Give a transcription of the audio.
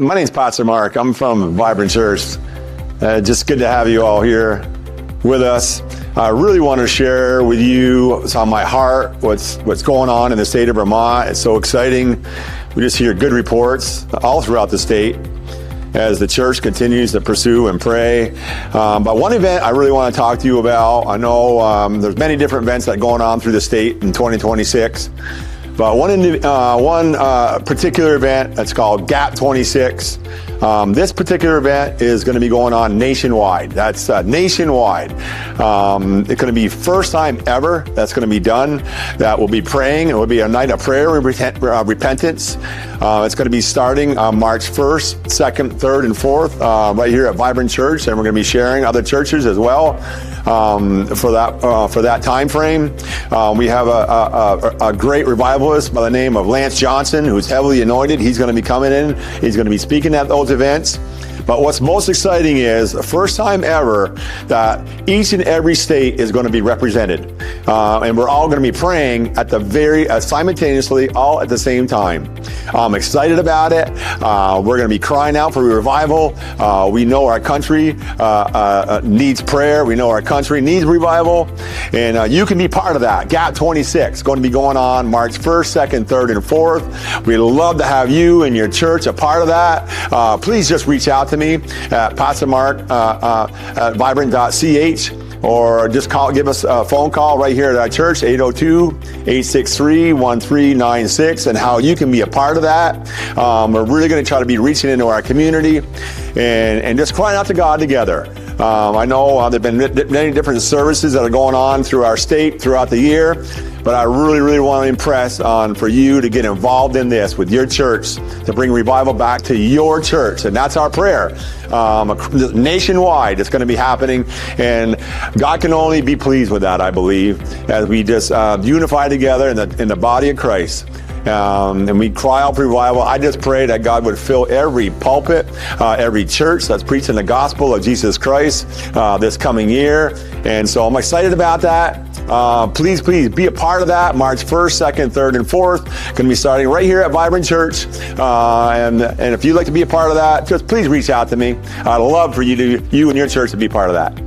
My name's Pastor Mark. I'm from Vibrant Church. Just good to have you all here with us. I really want to share with you what's on my heart, what's going on in the state of Vermont. It's so exciting. We just hear good reports all throughout the state as the church continues to pursue and pray. But one event I really want to talk to you about, I know there's many different events that are going on through the state in 2026. But one particular event that's called Gap26. This particular event is going to be going on nationwide. That's nationwide. It's going to be first time ever that's going to be done. That will be praying. It will be a night of prayer and repentance. It's going to be starting March 1st, 2nd, 3rd, and 4th right here at Vibrant Church, and we're going to be sharing other churches as well. For that time frame, we have a great revivalist by the name of Lance Johnson, who's heavily anointed. He's going to be coming in. He's going to be speaking at those events. But what's most exciting is the first time ever that each and every state is going to be represented. And we're all going to be praying at the simultaneously, all at the same time. I'm excited about it. We're going to be crying out for revival. We know our country needs prayer. We know our country needs revival. And you can be part of that. Gap26 going to be going on March 1st, 2nd, 3rd, and 4th. We'd love to have you and your church a part of that. Please just reach out to me at Pastor Mark at vibrant.ch, or just give us a phone call right here at our church, 802-863-1396, and how you can be a part of that. We're really going to try to be reaching into our community and just crying out to God together. I know there have been many different services that are going on through our state throughout the year, but I really want to impress for you to get involved in this with your church, to bring revival back to your church. And that's our prayer. Nationwide, it's going to be happening. And God can only be pleased with that, I believe, as we just unify together in the body of Christ. And we cry out for revival. I just pray that God would fill every pulpit, every church that's preaching the gospel of Jesus Christ this coming year. And so I'm excited about that. Please be a part of that. March 1st, 2nd, 3rd, and 4th. Going to be starting right here at Vibrant Church. And if you'd like to be a part of that, just please reach out to me. I'd love for you and your church to be part of that.